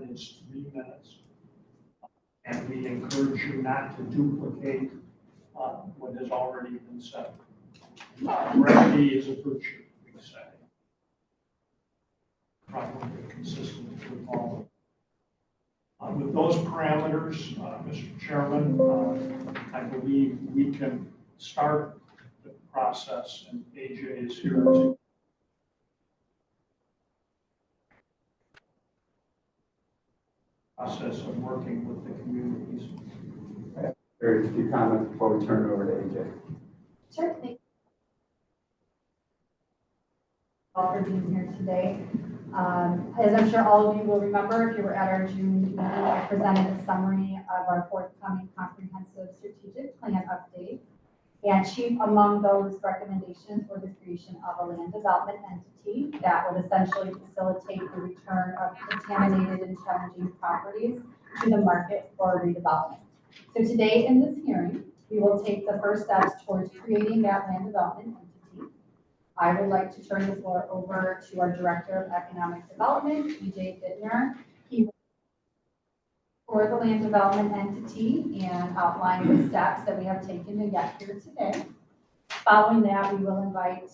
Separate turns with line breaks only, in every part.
comment is 3 minutes. And we encourage you not to duplicate what has already been said. Brevity is a virtue, we say. Probably consistent with all of it. With those parameters, Mr. Chairman, I believe we can start the process, and AJ is here to process of working with the communities.
There's a few comments before we turn it over to AJ.
Sure. Thank you all for being here today. As I'm sure all of you will remember, if you were at our June meeting, I presented a summary of our forthcoming comprehensive strategic plan update. And chief among those recommendations were the creation of a land development entity that would essentially facilitate the return of contaminated and challenging properties to the market for redevelopment. So today in this hearing, we will take the first steps towards creating that land development entity. I would like to turn the floor over to our Director of Economic Development, EJ Bittner. He will for the land development entity and outline the steps that we have taken to get here today. Following that, we will invite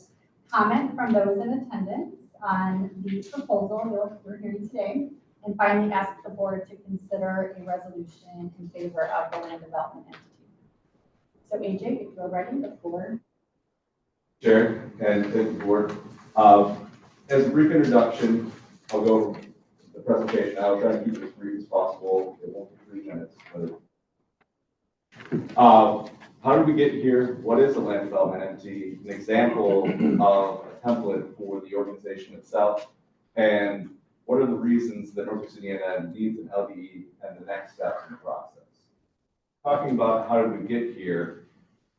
comment from those in attendance on the proposal we're hearing today, and finally ask the board to consider a resolution in favor of the land development entity. So AJ, if you're ready, the floor.
Chair, and thank you, board. As a brief introduction, I'll go over the presentation. I'll try to keep it as brief as possible. It won't be 3 minutes. But, how did we get here? What is a land development entity? An example of a template for the organization itself, and what are the reasons that North Indiana needs an LDE and the next steps in the process? Talking about how did we get here,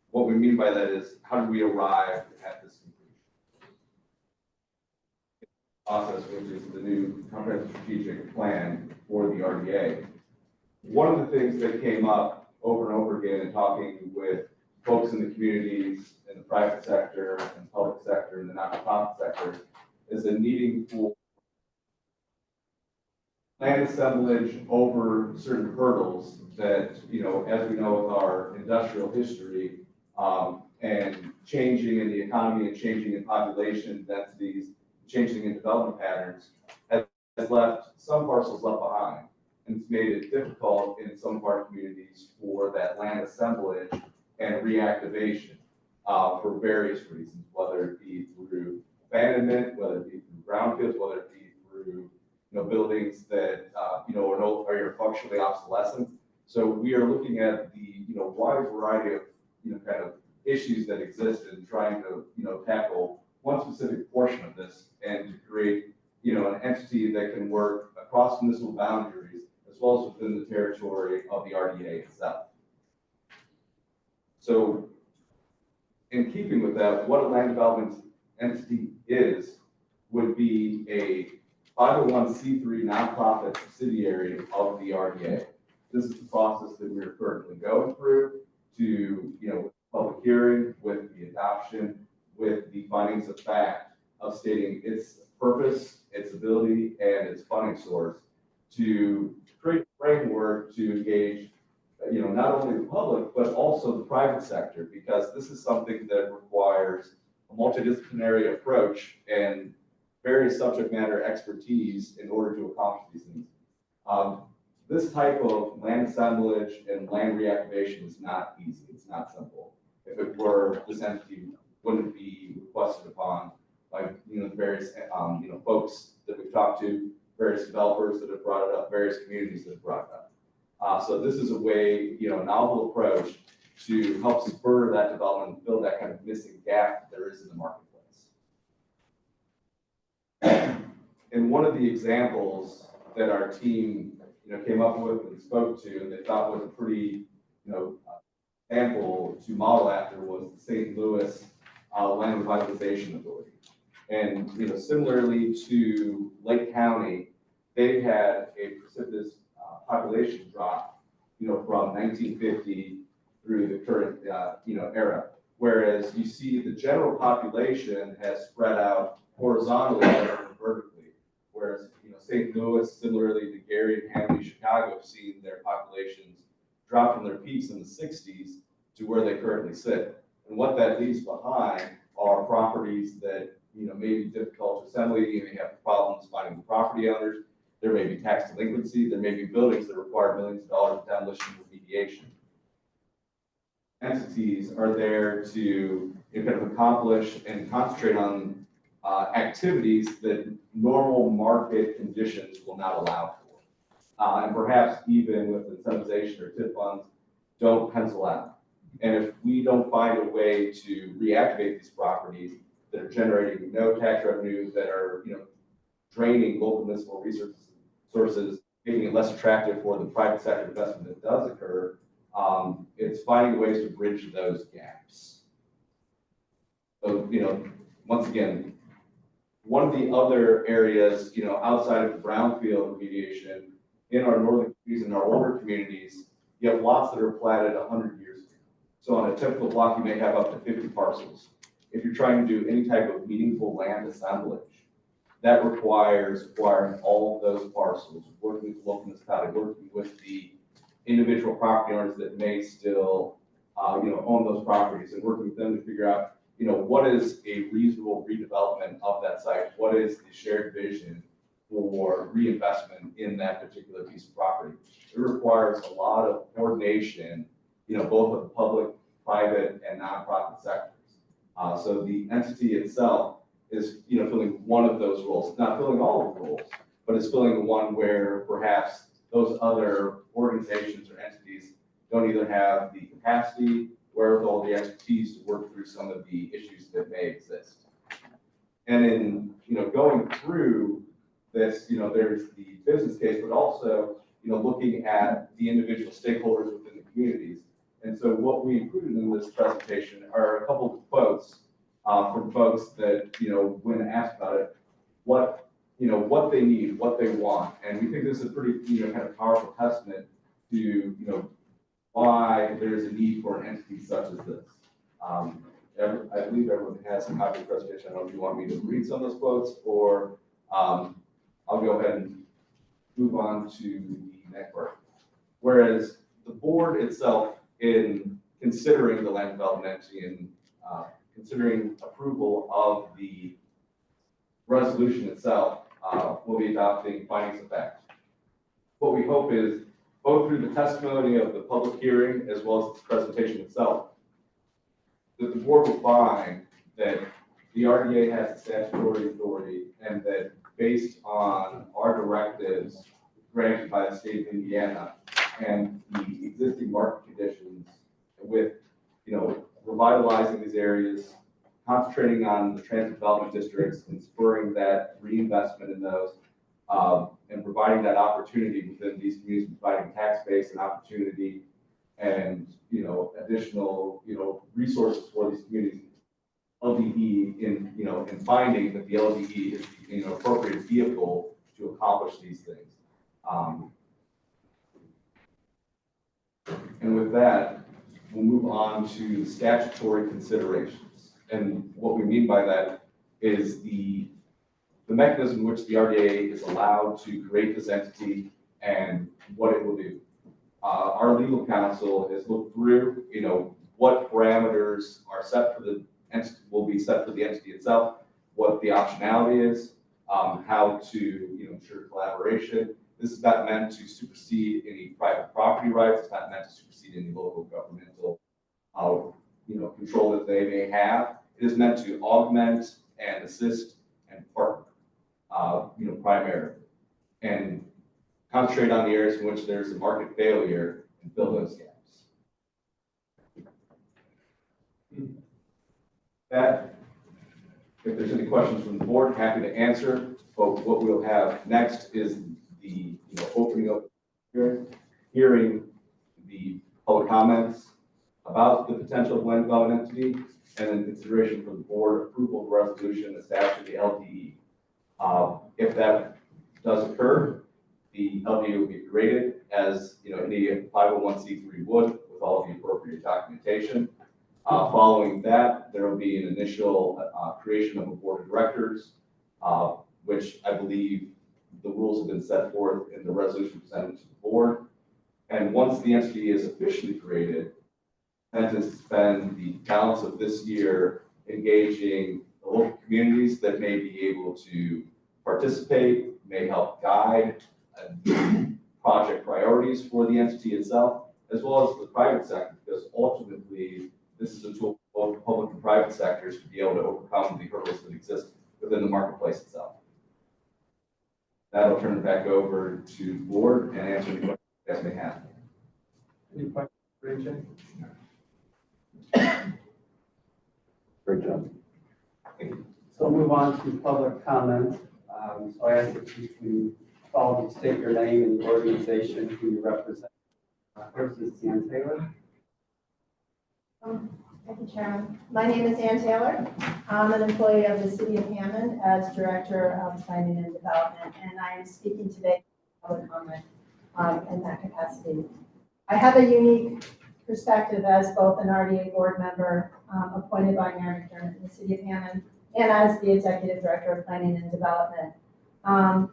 what we mean by that is how did we arrive at this conclusion? Process, which is the new comprehensive strategic plan for the RDA. One of the things that came up over and over again in talking with folks in the communities, in the private sector, and public sector, and the nonprofit sector, is a needing for land assemblage over certain hurdles that, as we know with our industrial history, and changing in the economy and changing in population densities, changing in development patterns, has left some parcels left behind. And it's made it difficult in some of our communities for that land assemblage and reactivation for various reasons, whether it be through abandonment, whether it be through brownfields, whether it be through buildings that are functionally obsolescent. So we are looking at the wide variety of kind of issues that exist and trying to tackle one specific portion of this and to create an entity that can work across municipal boundaries as well as within the territory of the RDA itself. So in keeping with that, what a land development entity is would be a 501c3 nonprofit subsidiary of the RDA. This is the process that we're currently going through to, with public hearing, with the adoption, with the findings of fact of stating its purpose, its ability, and its funding source to create a framework to engage, not only the public, but also the private sector, because this is something that requires a multidisciplinary approach and various subject matter expertise in order to accomplish these things. This type of land assemblage and land reactivation is not easy. It's not simple. If it were, this entity wouldn't be requested upon by the various folks that we've talked to, various developers that have brought it up, various communities that have brought it up. So this is a way, a novel approach to help spur that development and fill that kind of missing gap that there is in the marketplace. And one of the examples that our team, came up with and spoke to, and they thought was a pretty, example to model after was the St. Louis Land Revitalization Authority. And, similarly to Lake County, they had a precipitous population drop, from 1950 through the current, era. Whereas you see the general population has spread out horizontally rather than vertically. Whereas, St. Louis, similarly to Gary and Hamley, Chicago, have seen their populations drop from their peaks in the 60s to where they currently sit. And what that leaves behind are properties that, may be difficult to assemble. You may have problems finding the property owners. There may be tax delinquency. There may be buildings that require millions of dollars of demolition and remediation. Entities are there to kind of accomplish and concentrate on activities that normal market conditions will not allow for. And perhaps even with incentivization or TIP funds don't pencil out. And if we don't find a way to reactivate these properties that are generating no tax revenue, that are draining local municipal resources, making it less attractive for the private sector investment that does occur, it's finding ways to bridge those gaps. So, once again, one of the other areas, outside of the brownfield remediation, in our northern communities and our older communities, you have lots that are platted 100 years ago. So on a typical block, you may have up to 50 parcels. If you're trying to do any type of meaningful land assemblage, that requires acquiring all of those parcels, working with the local municipality, working with the individual property owners that may still, own those properties, and working with them to figure out, what is a reasonable redevelopment of that site? What is the shared vision for reinvestment in that particular piece of property? It requires a lot of coordination, both of the public, private, and nonprofit sectors. So the entity itself is, filling one of those roles. It's not filling all of the roles, but it's filling the one where perhaps those other organizations or entities don't either have the capacity, wherewithal, the expertise to work through some of the issues that may exist. And in, going through this, there's the business case, but also, looking at the individual stakeholders within the communities. And so what we included in this presentation are a couple of quotes from folks that, when asked about it, what they need, what they want. And we think this is a pretty, kind of powerful testament to, why there's a need for an entity such as this. I believe everyone has a copy of the presentation. I don't know if you want me to read some of those quotes, or I'll go ahead and move on to the next part. Whereas the board itself, in considering the land development entity and considering approval of the resolution itself, will be adopting findings of fact. What we hope is, both through the testimony of the public hearing as well as the presentation itself, that the board will find that the RDA has the statutory authority, and that based on our directives granted by the state of Indiana and the existing market conditions, with revitalizing these areas, concentrating on the transit development districts and spurring that reinvestment in those, and providing that opportunity within these communities, providing tax base and opportunity and, additional, resources for these communities. LDE in finding that the LDE is the appropriate vehicle to accomplish these things. And with that, we'll move on to statutory considerations. And what we mean by that is the mechanism in which the RDA is allowed to create this entity and what it will do. Our legal counsel has looked through, what parameters are set for the entity, will be set for the entity itself, what the optionality is, how to ensure collaboration. This is not meant to supersede any private property rights. It's not meant to supersede any local governmental, control that they may have. It is meant to augment and assist and partner, primarily, and concentrate on the areas in which there's a market failure and fill those gaps. That, if there's any questions from the board, happy to answer. But what we'll have next is the opening up hearing the public comments about the potential of land development entity, and then consideration for the board approval of the resolution establishing the LDE. If that does occur, the LDE will be created as any 501c3 would, with all of the appropriate documentation. Following that, there will be an initial creation of a board of directors, which I believe the rules have been set forth in the resolution presented to the board. And once the entity is officially created, and to spend the balance of this year engaging the local communities that may be able to participate, may help guide project priorities for the entity itself, as well as the private sector, because ultimately this is a tool for both public and private sectors to be able to overcome the hurdles that exist within the marketplace itself. That'll turn it back over to the board and answer any questions you guys may have.
Any questions, Rachel?
Great job.
So we'll move on to public comment. So I ask that you can follow, state your name and the organization who you represent. First is Ann Taylor.
Thank you, Chairman. My name is Ann Taylor. I'm an employee of the City of Hammond as Director of Planning and Development, and I am speaking today for public comment in that capacity. I have a unique perspective as both an RDA board member appointed by Mayor McDermott in the City of Hammond and as the Executive Director of Planning and Development.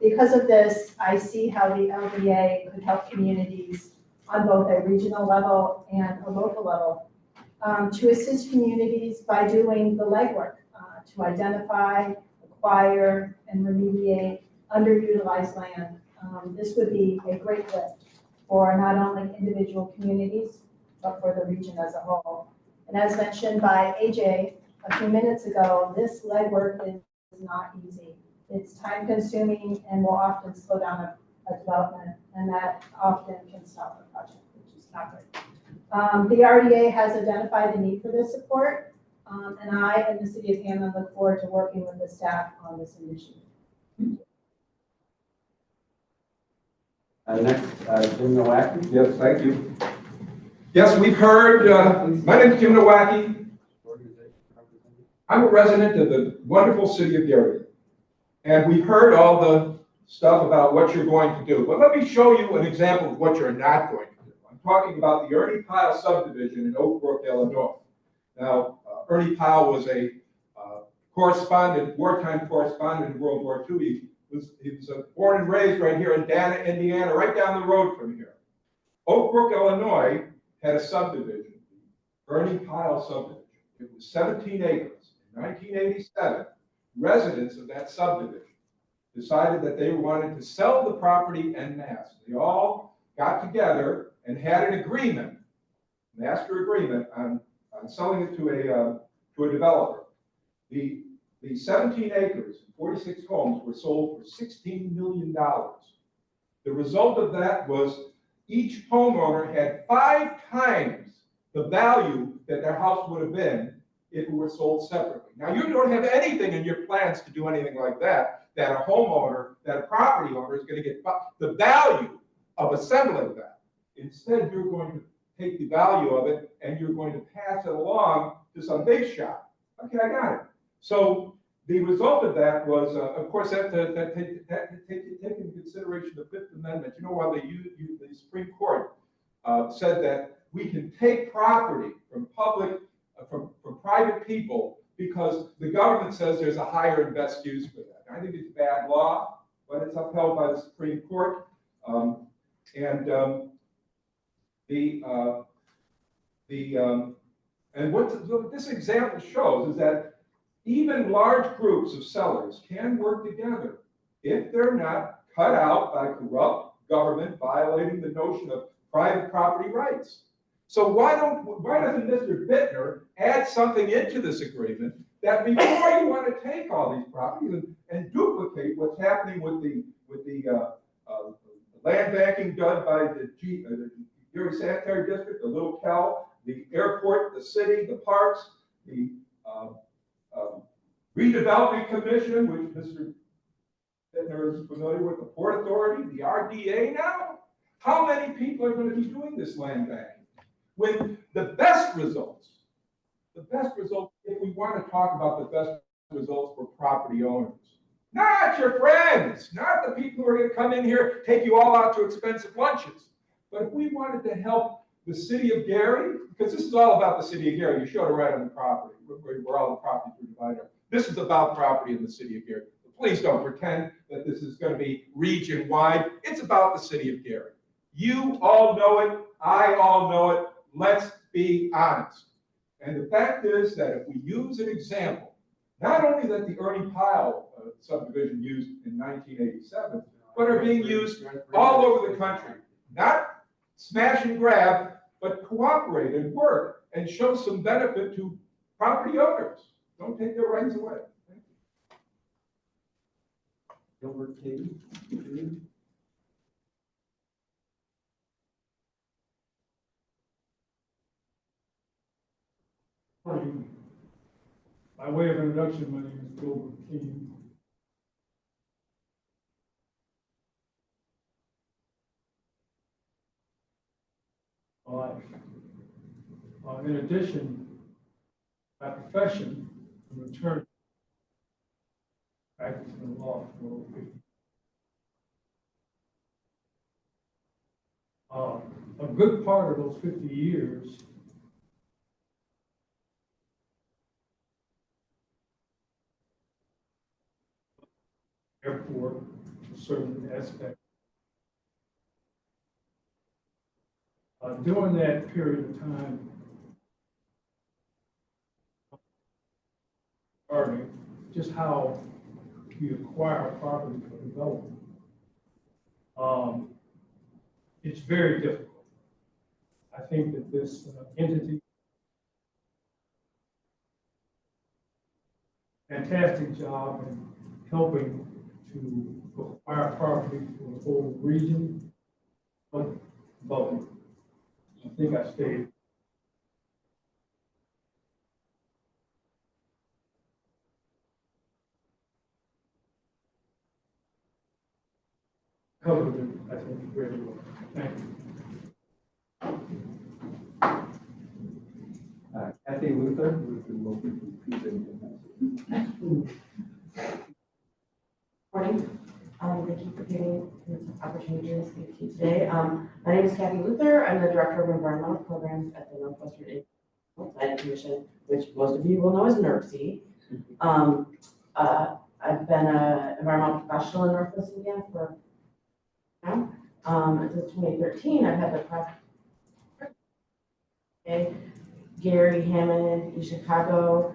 Because of this, I see how the RDA could help communities on both a regional level and a local level to assist communities by doing the legwork to identify, acquire, and remediate underutilized land. This would be a great lift for not only individual communities, but for the region as a whole. And as mentioned by AJ a few minutes ago, this legwork is not easy. It's time consuming and will often slow down a development, and that often can stop a project, which is not good. The RDA has identified the need for this support, and I and the City of Hammond look forward to working with the staff on this initiative.
Next, Jim Nowacki.
Yes, thank you. Yes, we've heard, my name is Jim Nowacki. I'm a resident of the wonderful city of Gary. And we've heard all the stuff about what you're going to do. But let me show you an example of what you're not going to do. I'm talking about the Ernie Pyle subdivision in Oak Brook, Illinois. Now, Ernie Pyle was a correspondent, wartime correspondent in World War II. He was born and raised right here in Dana, Indiana, right down the road from here. Oak Brook, Illinois had a subdivision, Ernie Pyle subdivision. It was 17 acres. In 1987, residents of that subdivision decided that they wanted to sell the property en masse. They all got together and had an agreement, master agreement, on selling it to a developer. The 17 acres, 46 homes were sold for $16 million. The result of that was each homeowner had 5 times the value that their house would have been if it were sold separately. Now, you don't have anything in your plans to do anything like that, that a homeowner, that a property owner is going to get the value of assembling that. Instead, you're going to take the value of it and you're going to pass it along to some big shot. Okay, I got it. So the result of that was, of course, that take into consideration the Fifth Amendment. You know, while the Supreme Court said that we can take property from from private people because the government says there's a higher and best use for that. I think it's bad law, but it's upheld by the Supreme Court. And what this example shows is that even large groups of sellers can work together if they're not cut out by corrupt government violating the notion of private property rights. So why doesn't Mr. Bittner add something into this agreement that before you want to take all these properties and duplicate what's happening with the land banking done by the Gary Sanitary District, the Little Cal, the airport, the city, the parks, the redevelopment commission, which Mr. Bittner is familiar with, the Port Authority, the RDA now? How many people are going to be doing this land banking? When the best results, if we want to talk about the best results for property owners, not your friends, not the people who are going to come in here, take you all out to expensive lunches. But if we wanted to help the city of Gary, because this is all about the city of Gary, you showed it right on the property, where all the properties are divided. This is about property in the city of Gary. The Please don't pretend that this is going to be region-wide. It's about the city of Gary. You all know it. I all know it. Let's be honest. And the fact is that if we use an example, not only that the Ernie Pyle subdivision used in 1987, but are being used all over the country. Not smash and grab, but cooperate and work and show some benefit to property owners. Don't take their rights away. Thank you.
Gilbert King.
By way of introduction, my name is Gilbert King. In addition, my profession, I'm an attorney, practicing law for over 50 years. A good part of those 50 years airport, a certain aspect. During that period of time, learning just how we acquire property for development. It's very difficult. I think that this entity, fantastic job in helping to acquire property for the whole region, but I think I stayed. Covered it, I think, very well. Thank you.
Kathy Luther.
Morning. Thank you for giving me this opportunity to speak to you today. My name is Kathy Luther. I'm the Director of Environmental Programs at the Northwestern Environmental Planning Commission, which most of you will know as NERC. I've been an environmental professional in Northwest Indiana for now. Since 2013, I've had the Gary, Hammond, East Chicago,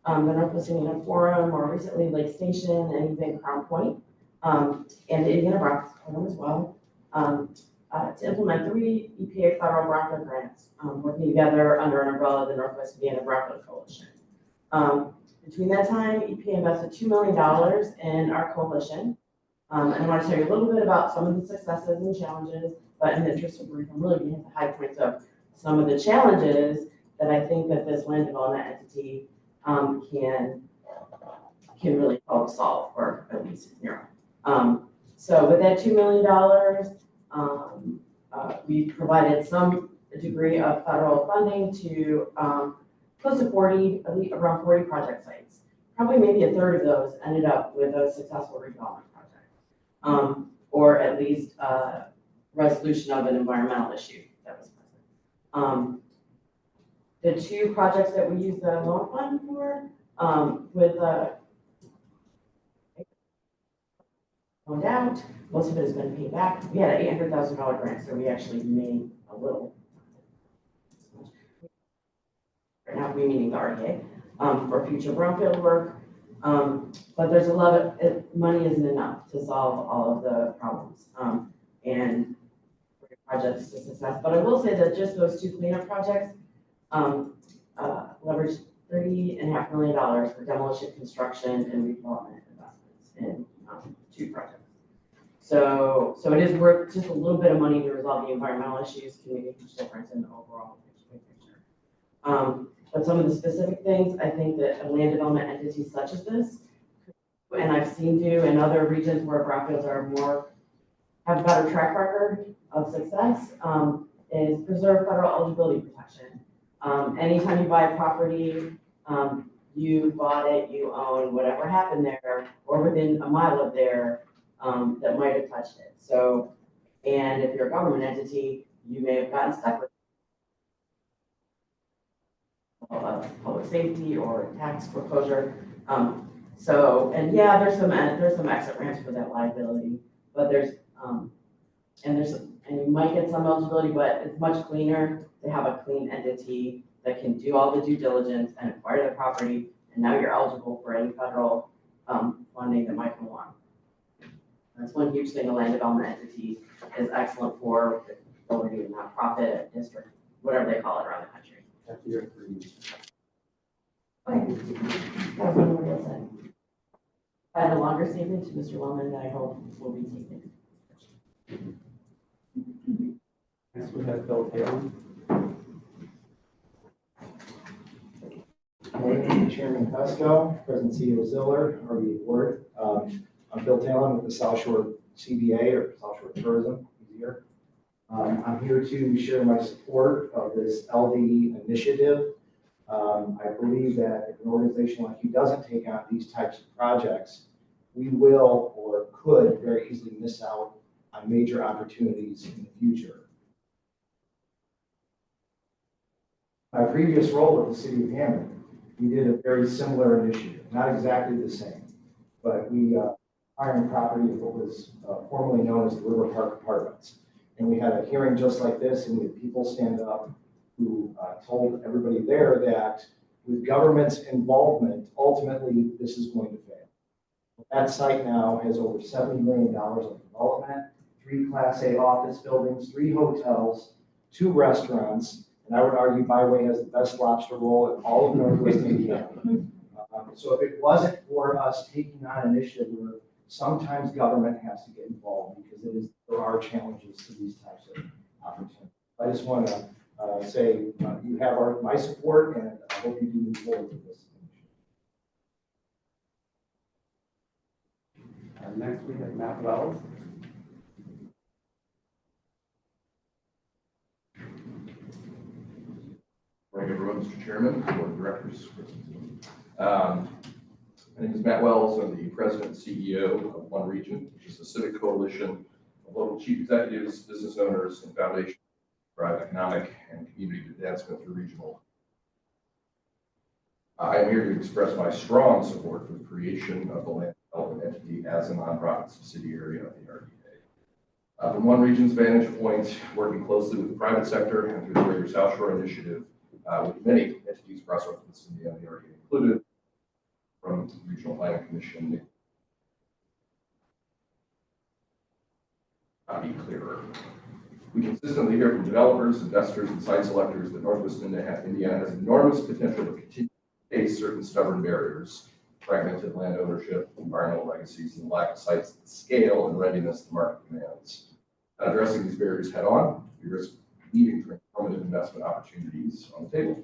the Northwest Indiana Forum, more recently Lake Station, and even Crown Point, and the Indiana Broncos program as well, to implement 3 EPA federal Bronco grants, working together under an umbrella of the Northwest Indiana Bronco Coalition. Between that time, EPA invested $2 million in our coalition, and I want to tell you a little bit about some of the successes and challenges, but in the interest of brief, I'm really going to hit the high points of some of the challenges that I think that this land development entity can really help solve, or at least mirror. So with that $2 million, we provided some degree of federal funding to close to around 40 project sites. Probably maybe a third of those ended up with a successful redevelopment project, or at least resolution of an environmental issue that was present. The 2 projects that we used the loan fund for, with loaned out, most of it has been paid back. We had an $800,000 grant, so we actually made a little. Right now, we meaning the RDA for future brownfield work, but there's a lot of money isn't enough to solve all of the problems and projects to success. But I will say that just those 2 cleanup projects leveraged $30.5 million for demolition, construction, and redevelopment investments in 2 projects. So it is worth just a little bit of money to resolve the environmental issues, can make a huge difference in the overall picture. But some of the specific things, I think that a land development entity such as this, and I've seen do in other regions where brownfields have a better track record of success, is preserve federal eligibility protection. Anytime you buy property, you bought it, you own whatever happened there, or within a mile of there, that might have touched it. So, and if you're a government entity, you may have gotten stuck with public safety or tax foreclosure. So, and yeah, there's some exit ramps for that liability, but and you might get some eligibility, but it's much cleaner to have a clean entity that can do all the due diligence and acquire the property, and now you're eligible for any federal, funding that might come along. That's one huge thing a land development entity is excellent for, whether it be a nonprofit, a district, whatever they call it around the country.
After your 3.
That's what we're saying. I have a longer statement to Mr. Wellman that I hope will be taken.
Next, we have Bill Taylor.
Morning, Chairman Pesco, President CEO Ziller, RDA Board. I'm Bill Taylor with the South Shore CBA, or South Shore Tourism, easier. I'm here to share my support of this LDE initiative. I believe that if an organization like you doesn't take on these types of projects, we will or could very easily miss out on major opportunities in the future. My previous role with the City of Hammond, we did a very similar initiative, not exactly the same, but we hired property of what was formerly known as the River Park Apartments. And we had a hearing just like this, and we had people stand up who told everybody there that with government's involvement, ultimately, this is going to fail. That site now has over $70 million of development, 3 Class A office buildings, 3 hotels, 2 restaurants, and I would argue Byway has the best lobster roll in all of Northwest Indiana. So if it wasn't for us taking on an initiative where sometimes government has to get involved because there are challenges to these types of opportunities. I just want to say you have my support, and I hope you do move forward with this.
Next, we have Matt Wells.
Morning, everyone, Mr. Chairman, Board of Directors. My name is Matt Wells. I'm the President and CEO of One Region, which is a civic coalition of local chief executives, business owners, and foundations to drive economic and community advancement through regional. I am here to express my strong support for the creation of the land development entity as a nonprofit subsidiary of the RDA. From One Region's vantage point, working closely with the private sector and through the Greater South Shore Initiative, with many entities across Northwest Indiana, the RDA included, from the Regional Planning Commission. Be clearer. We consistently hear from developers, investors, and site selectors that Northwest Indiana has enormous potential to continue to face certain stubborn barriers, fragmented land ownership, environmental legacies, and lack of sites at the scale and readiness the market demands. Addressing these barriers head on, we risk leaving transformative investment opportunities on the table.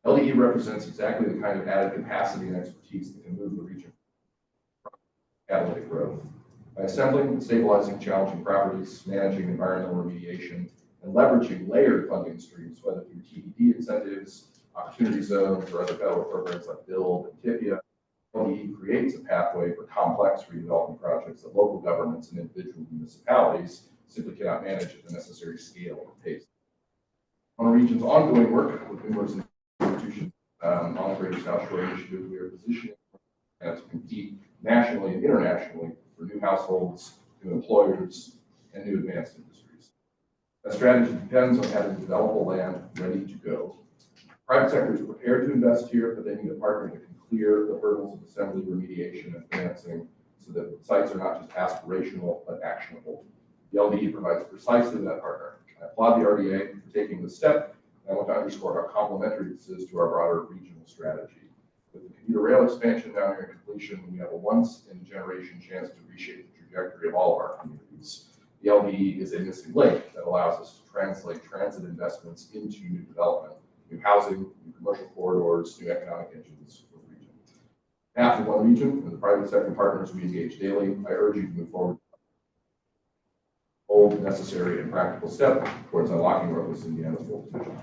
LDE represents exactly the kind of added capacity and expertise that can move the region from catalytic growth. By assembling and stabilizing challenging properties, managing environmental remediation, and leveraging layered funding streams, whether through TDD incentives, opportunity zones, or other federal programs like BUILD and TIFIA, LDE creates a pathway for complex redevelopment projects that local governments and individual municipalities simply cannot manage at the necessary scale or pace. On the region's ongoing work with numerous institutions on the Greater South Shore Initiative, we are positioning to compete nationally and internationally for new households, new employers, and new advanced industries. That strategy depends on having developable land ready to go. Private sector is prepared to invest here, but they need a partner that can clear the hurdles of assembly, remediation, and financing so that sites are not just aspirational, but actionable. The LDE provides precisely that partner. I applaud the RDA for taking this step, and I want to underscore how complementary this is to our broader regional strategy. With the commuter rail expansion now nearing completion, we have a once-in-a-generation chance to reshape the trajectory of all of our communities. The LDE is a missing link that allows us to translate transit investments into new development, new housing, new commercial corridors, new economic engines for the region. After One Region and the private sector partners we engage daily, I urge you to move forward. Bold, necessary, and practical step towards unlocking Northwest Indiana's full potential.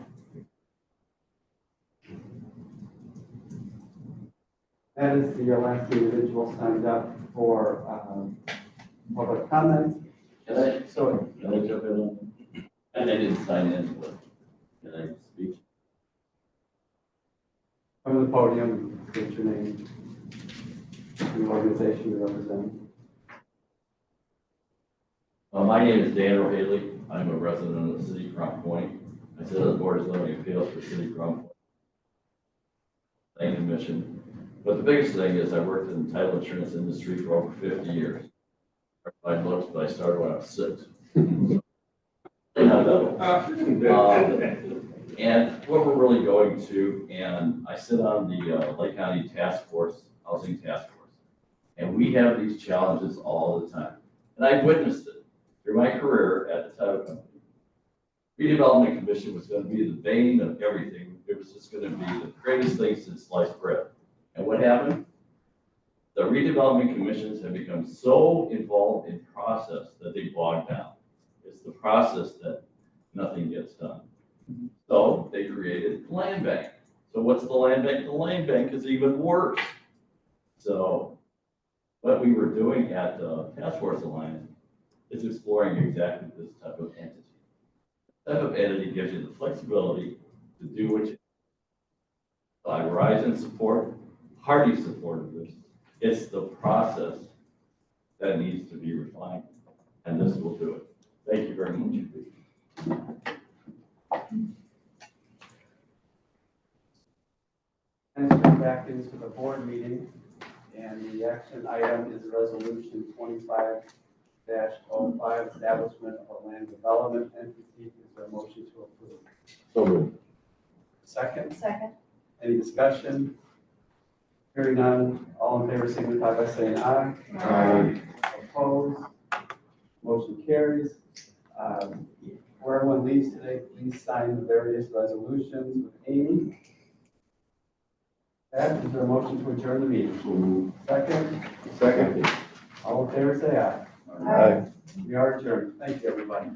That is the last individual signed up for public comment.
Can I jump in? I didn't sign in, but can I speak?
From the podium, state your name. the organization you represent.
My name is Dan O'Haley. I'm a resident of the city of Crown Point. I sit on the Board of Zoning Appeals for City of Crown Point Planning Commission. But the biggest thing is I worked in the title insurance industry for over 50 years. I noticed, but I started when I was 6. And what we're really going to, and I sit on the Lake County Task Force, Housing Task Force, and we have these challenges all the time. And I've witnessed it through my career at the title company. Redevelopment Commission was going to be the bane of everything. It was just going to be the greatest thing since sliced bread. And what happened? The redevelopment commissions have become so involved in process that they bog down. It's the process that nothing gets done. So they created the land bank. So what's the land bank? The land bank is even worse. So what we were doing at the Task Force Alliance is exploring exactly this type of entity. This type of entity gives you the flexibility to do what you. I rise in support, hearty support of this. It's the process that needs to be refined, and this will do it. Thank you very much.
Entering back into the board meeting, and the action item is resolution 25-05, establishment of a land development entity. Is there a motion to approve?
So moved.
Second,
Second.
any discussion? Hearing none, all in favor signify by saying aye.
Aye.
Opposed? Motion carries. Where everyone leaves today, please sign the various resolutions with Amy. That is there a motion to adjourn the meeting? Second,
Second.
all in favor say aye.
Aye.
We are adjourned. Thank you, everybody.